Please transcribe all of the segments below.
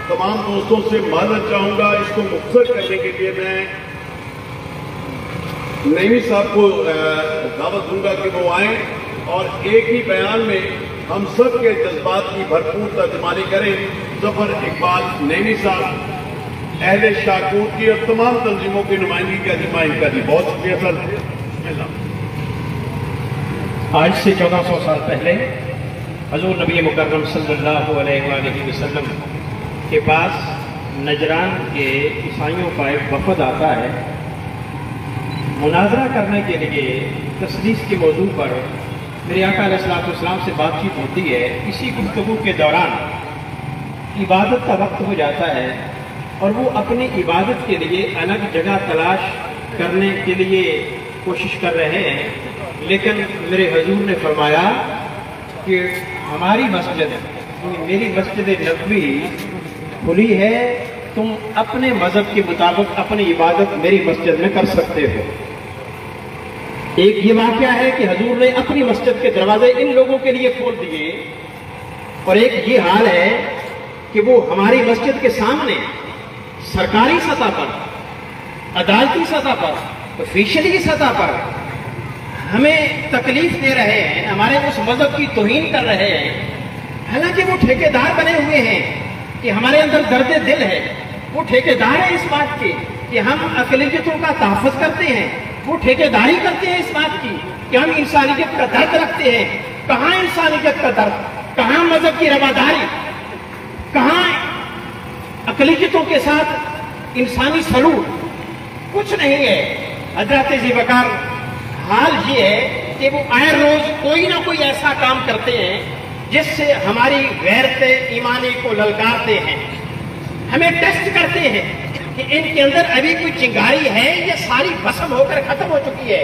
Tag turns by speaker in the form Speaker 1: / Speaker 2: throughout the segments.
Speaker 1: تمام دوستوں سے معذرت چاہوں گا. اس کو مختصر کرنے کے لیے میں نعیمی صاحب کو دعوت دوں گا کہ وہ آئیں اور ایک ہی بیان میں ہم سب کے جذبات کی بھرپور ترجمانی کریں. ظفر اقبال نعیمی صاحب اہل شاہکوٹ کی اور تمام تنظیموں کی نمائندگی کا ذمہ ان کا جی. بہت شکریہ سر.
Speaker 2: آج سے 1400 سال پہلے حضور نبی مکرم صلی اللہ علیہ وآلہ وسلم کے پاس نجران کے عیسائیوں کا ایک وفد آتا ہے مناظرہ کرنے کے لیے. تسلیس کے موضوع پر میرے آقا علیہ السلام سے بات چیت ہوتی ہے. اسی گفتگو کے دوران عبادت کا وقت ہو جاتا ہے اور وہ اپنی عبادت کے لیے الگ جگہ تلاش کرنے کے لیے کوشش کر رہے ہیں. لیکن میرے حضور نے فرمایا کہ ہماری مسجد میری مسجد نبوی کھلی ہے, تم اپنے مذہب کے مطابق اپنی عبادت میری مسجد میں کر سکتے ہو. ایک یہ واقعہ ہے کہ حضور نے اپنی مسجد کے دروازے ان لوگوں کے لیے کھول دیے, اور ایک یہ حال ہے کہ وہ ہماری مسجد کے سامنے سرکاری سطح پر, عدالتی سطح پر, آفیشلی سطح پر ہمیں تکلیف دے رہے ہیں, ہمارے اس مذہب کی توہین کر رہے ہیں. حالانکہ وہ ٹھیکیدار بنے ہوئے ہیں کہ ہمارے اندر درد دل ہے. وہ ٹھیکیدار ہیں اس بات کے کہ ہم اقلیتوں کا تحفظ کرتے ہیں. وہ ٹھیکیداری کرتے ہیں اس بات کی کہ ہم انسانیت کا درد رکھتے ہیں. کہاں انسانیت کا درد, کہاں مذہب کی رواداری, کہاں اقلیتوں کے ساتھ انسانی سلوک, کچھ نہیں ہے. حضرت ذی وقار حال یہ ہے کہ وہ آئے روز کوئی نہ کوئی ایسا کام کرتے ہیں جس سے ہماری غیرت ایمانی کو للکارتے ہیں. ہمیں ٹیسٹ کرتے ہیں کہ ان کے اندر ابھی کوئی چنگاری ہے یا ساری بسم ہو کر ختم ہو چکی ہے.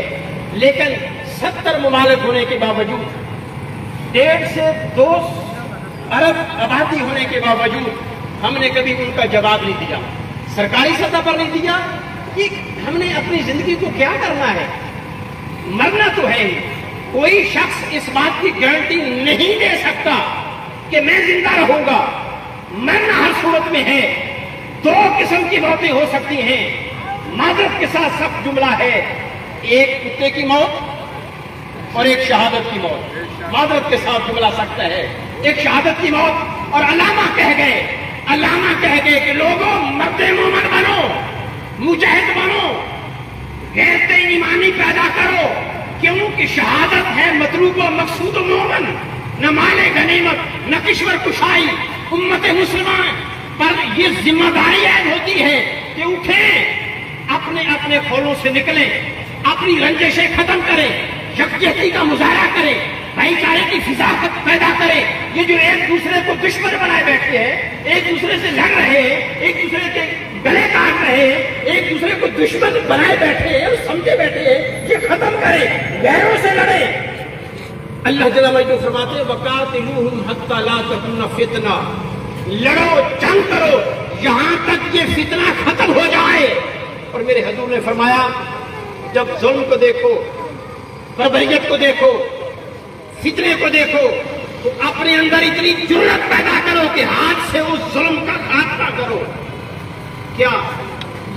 Speaker 2: لیکن 70 ممالک ہونے کے باوجود, 1.5 سے 2 ارب آبادی ہونے کے باوجود ہم نے کبھی ان کا جواب نہیں دیا, سرکاری سطح پر نہیں دیا. کہ ہم نے اپنی زندگی کو کیا کرنا ہے, مرنا تو ہے ہی. کوئی شخص اس بات کی گارنٹی نہیں دے سکتا کہ میں زندہ رہوں گا. مرنا ہر صورت میں ہے. 2 قسم کی موتیں ہو سکتی ہیں. معذرت کے ساتھ سخت جملہ ہے, ایک کتے کی موت اور ایک شہادت کی موت. معذرت کے ساتھ جملہ سخت ہے, ایک شہادت کی موت. اور علامہ کہہ گئے کہ لوگوں مرد مومن بنو, مجاہد بنو, غیرت ایمانی پیدا کرو, کیونکہ شہادت ہے مطلوب و مقصود مومن. نہ مال غنیمت نہ کشور کشائی. امت مسلمان پر یہ ذمہ داری عائد ہوتی ہے کہ اٹھیں, اپنے اپنے کھولوں سے نکلیں, اپنی رنجشیں ختم کریں, یکجہتی کا مظاہرہ کریں, بھائی چارے کی فضا پیدا کریں. یہ جو ایک دوسرے کو دشمن بنائے بیٹھے ہیں, ایک دوسرے سے لڑ رہے ہیں, ایک دوسرے کے گلے کاٹ رہے ہیں, ایک دوسرے کو دشمن بنائے بیٹھے ہیں اور سمجھے بیٹھے ہیں, یہ ختم کریں, غیروں سے لڑیں. اللہ جل مجدہ فرماتے ہیں وَقَاتِلُوهُمْ حَتَّى لَا تَكُونَ فِتْنَةٌ, لڑو جنگ کرو یہاں تک یہ فتنہ ختم ہو جائے. اور میرے حضور نے فرمایا جب ظلم کو دیکھو, بربریت کو دیکھو, فتنے کو دیکھو, تو اپنے اندر اتنی جرأت پیدا کرو کہ ہاتھ سے اس ظلم کا خاتمہ کرو. کیا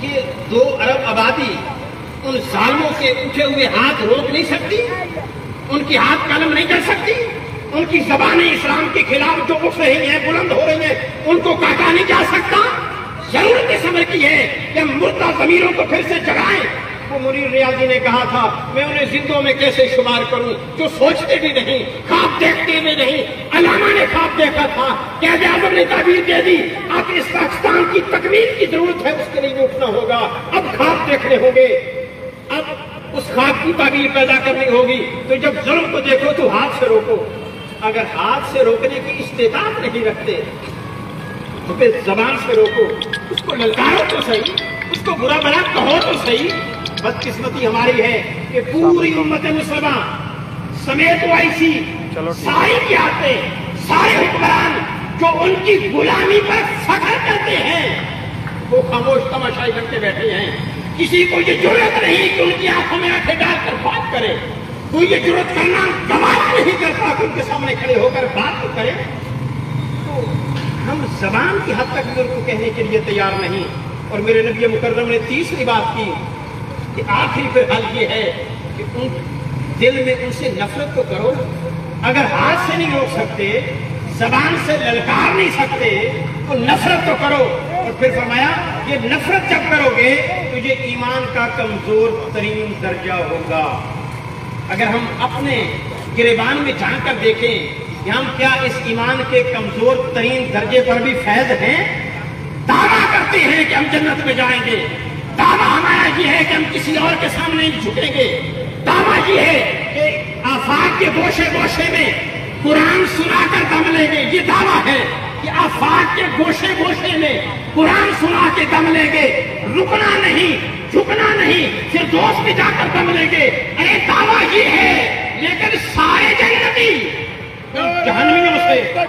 Speaker 2: یہ 2 ارب آبادی ان ظالموں کے اٹھے ہوئے ہاتھ روک نہیں سکتی؟ ان کی ہاتھ قلم نہیں کر سکتی؟ ان کی زبانیں اسلام کے خلاف جو اٹھ رہی ہیں, بلند ہو رہی ہیں, ان کو کاٹا نہیں جا سکتا؟ ضرورت اس عمر کی ہے کہ ہم مردہ ضمیروں کو پھر سے جگائیں. وہ منیر ریاضی نے کہا تھا میں انہیں زندوں میں کیسے شمار کروں جو سوچتے بھی نہیں, خواب دیکھتے بھی نہیں. علامہ نے خواب دیکھا تھا, قائد اعظم نے تعبیر دے دی, اب اس پاکستان کی تکمیل کی ضرورت ہے, اس کے لیے اٹھنا ہوگا. اب خواب دیکھنے ہوں گے, اب اس خواب کی تعبیر پیدا کرنی ہوگی. تو جب ظلم کو دیکھو تو ہاتھ سے روکو. اگر ہاتھ سے روکنے کی استطاعت نہیں رکھتے تو پھر زبان سے روکو, اس کو للکارو تو صحیح, اس کو برا بھلا کہو تو صحیح. بدقسمتی ہماری ہے کہ پوری امت مسلمہ سمیت وائسی ساری کی آتے, سارے حکمران جو ان کی غلامی پر فخر کرتے ہیں وہ خاموش تماشائی کرتے بیٹھے ہیں. کسی کو یہ جرأت نہیں کہ ان کی آنکھوں میں آنکھیں ڈال کر بات کرے. کوئی یہ جرأت کرنا گوارا نہیں کرتا کہ ان کے سامنے کھڑے ہو کر بات کرے. تو ہم زبان کی حد تک بھی ان کو کہنے کے لیے تیار نہیں. اور میرے نبی مکرم نے تیسری بات کی کہ آخری پھر حل یہ ہے کہ ان دل میں ان سے نفرت تو کرو. اگر ہاتھ سے نہیں روک سکتے, زبان سے للکار نہیں سکتے, تو نفرت تو کرو. اور پھر فرمایا یہ نفرت جب کرو گے تو یہ ایمان کا کمزور ترین درجہ ہوگا. اگر ہم اپنے گریبان میں جان کر دیکھیں کہ ہم کیا اس ایمان کے کمزور ترین درجے پر بھی فیض ہیں. دعویٰ کرتے ہیں کہ ہم جنت میں جائیں گے, دعویٰ ہمارا یہ ہے کہ ہم کسی اور کے سامنے نہیں جھکیں گے, دعویٰ یہ ہے کہ آفاق کے گوشے گوشے میں قرآن سنا کر دم لیں گے. یہ دعویٰ ہے کہ آفاق کے گوشے گوشے میں قرآن سنا کے دم لیں گے, رکنا نہیں, جھکنا نہیں, پھر دوست بھی جا کر دم لیں گے. ارے دعویٰ یہ ہے, لیکن سارے جنتی جہنمیوں سے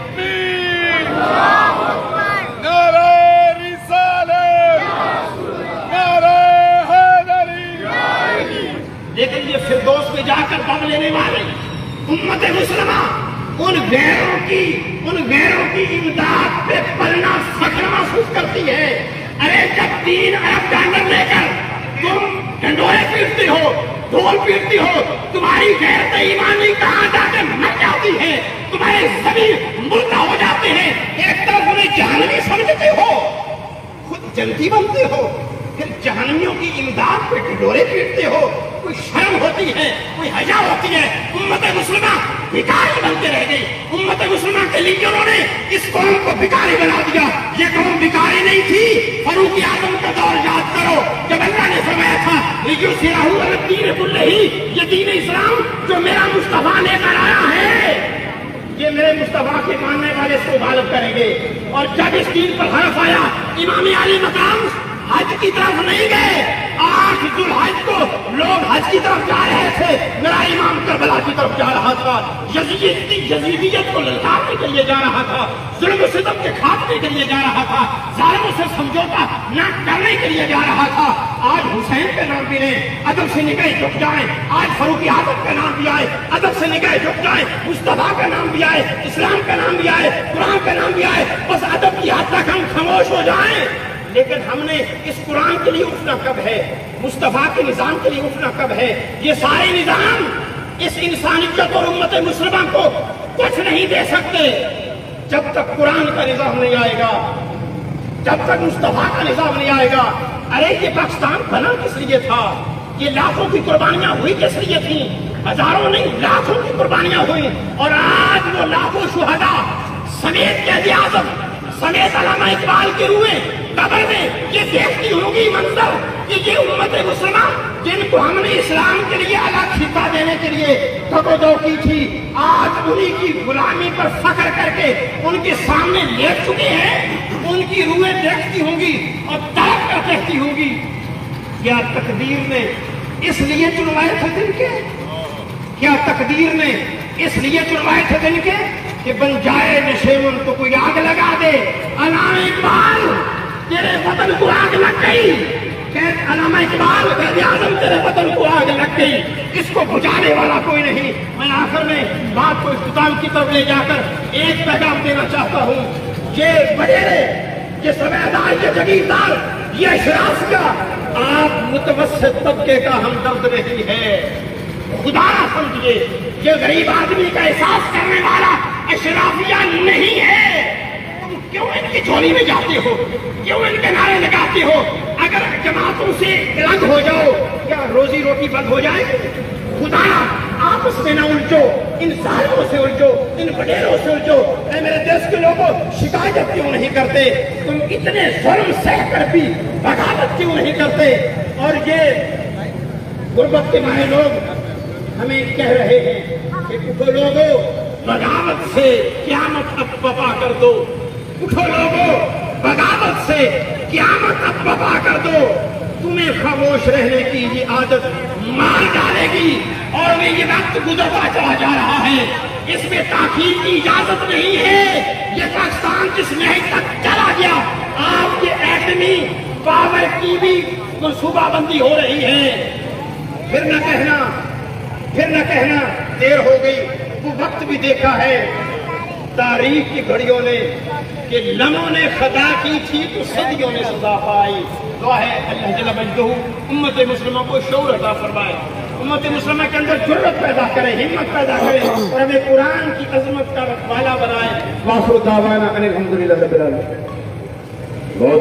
Speaker 2: لیکن یہ فردوس میں جا کر دم لینے والے امت مسلمہ ان غیروں کی امداد پہ پلنا فخر محسوس کرتی ہے. ارے جب 3 ارب ڈالر لے کر تم ڈنڈورے پیٹتے ہو, ڈھول پیٹتی ہو, تمہاری غیرت ایمانی کہاں جا کے مر جاتی ہے, تمہارے زمین مردہ ہو جاتے ہیں. ایک طرف انہیں جہنمی سمجھتے ہو, خود جنتی بنتے ہو, پھر جہنمیوں کی امداد پہ ڈنڈورے پیٹتے ہو. کوئی شرم ہوتی ہے, کوئی حیا ہوتی ہے. امت مسلمہ بھکاری بنتے رہ گئی. امت مسلمہ کے لیڈروں نے اس قوم کو بھکاری بنا دیا. یہ قوم بھکاری نہیں تھی. فاروق اعظم کا دور یاد کرو جب اللہ نے فرمایا تھا لیجوسرہ الدین کلہ, یہ دین اسلام جو میرا مصطفیٰ لے کر آیا ہے یہ میرے مصطفیٰ کے ماننے والے اس کو غالب کریں گے. اور جب اس دین پر حرف آیا, امام علی مقام حج کی طرف نہیں گئے. 8 ذوالحج کو لوگ حج کی طرف جا رہے تھے, میرا امام کربلا کی طرف جا رہا تھا. یزیدیت کو للکارنے کے لیے جا رہا تھا, ظلم و ستم کے خاتمے کے لیے جا رہا تھا, ظالموں سے سمجھوتا نہ کرنے کے لیے جا رہا تھا. آج حسین کا نام بھی لیں, ادب سے نگاہیں جھک جائیں. آج فاروق اعظم کا نام بھی آئے, ادب سے نگاہیں جھک جائیں. مصطفیٰ کا نام بھی آئے, اسلام کا نام بھی آئے, قرآن کا نام بھی آئے. بس ادب کی حد تک ہم خاموش ہو جائیں. لیکن ہم نے اس قرآن کے لیے اٹھنا کب ہے, مصطفیٰ کے نظام کے لیے اٹھنا کب ہے. یہ سارے نظام اس انسانیت اور امت مسلمہ کو کچھ نہیں دے سکتے جب تک قرآن کا نظام نہیں آئے گا, جب تک مصطفیٰ کا نظام نہیں آئے گا. ارے یہ پاکستان بنا کس لیے تھا, یہ لاکھوں کی قربانیاں ہوئی کس لیے تھیں, ہزاروں نہیں لاکھوں کی قربانیاں ہوئی. اور آج وہ لاکھوں شہداء سمیت قائد اعظم سمیت علامہ اقبال کی روحیں قبر میں یہ دیکھتی ہوگی منظر کہ یہ امت مسلمہ جن کو ہم نے اسلام کے لیے الگ خطہ دینے کے لیے تگودو کی تھی, آج انہی کی غلامی پر فخر کر کے ان کے سامنے لیٹ چکے ہیں. ان کی روحیں دیکھتی ہوں گی اور تڑپ کر دیکھتی ہوں گی. کیا تقدیر نے اس لیے چنوائے تھے دن کے, کیا تقدیر نے اس لیے چنوائے تھے دن کے کہ بن جائے نشیمن تو کوئی آگ لگا دے. علامہ اقبال تیرے وطن کو آگ لگ گئی, علامہ اقبال قائد اعظم تیرے وطن کو آگ لگ گئی, اس کو بجھانے والا کوئی نہیں. میں آخر میں بات کو اختتام کی طرف لے جا کر ایک پیغام دینا چاہتا ہوں. یہ وڈیرے, یہ سبیدار, یہ جگیردار, یہ اشرافیہ آپ متوسط طبقے کا ہمدرد نہیں ہے. خدا نہ سمجھیے یہ غریب آدمی کا احساس کرنے والا اشرافیہ نہیں ہے. تم کیوں ان کی جھولی میں جاتے ہو, کیوں ان کے نعرے لگاتے ہو؟ اگر جماعتوں سے الگ ہو جاؤ کیا روزی روٹی بند ہو جائے؟ خدا آپس میں نہ الجھو, ان ظالموں سے الجھو, ان وڈیروں سے الجھو. اے میرے دیش کے لوگوں, شکایت کیوں نہیں کرتے؟ تم اتنے ظلم سہ کر بھی بغاوت کیوں نہیں کرتے؟ اور یہ غربت کے مائے لوگ ہمیں کہہ رہے ہیں کہ اٹھو لوگوں, بغاوت سے قیامت اب برپا کر دو. اٹھو لوگوں, بغاوت سے قیامت اب برپا کر دو. تمہیں خاموش رہنے کی یہ عادت مار ڈالے گی اور یہ وقت گزرتا چلا جا رہا ہے. اس میں تاخیر کی اجازت نہیں ہے. یہ پاکستان جس نہج تک چلا گیا, آپ کے ایٹمی پاور کی بھی منصوبہ بندی ہو رہی ہے. پھر نہ کہنا دیر ہو گئی. وہ وقت بھی دیکھا ہے, تاریخ کی گھڑیوں نے کہ لمحوں نے خطا کی تھی تو صدیوں نے سزا پائی. دعا ہے اللہ جل مجدہ امت مسلمہ کو شعور عطا فرمائے, امت مسلمہ کے اندر جرأت پیدا کرے, ہمت پیدا کرے اور ہمیں قرآن کی عظمت کا رکھوالا بنائے. وآخر دعوانا ان الحمدللہ رب العالمین.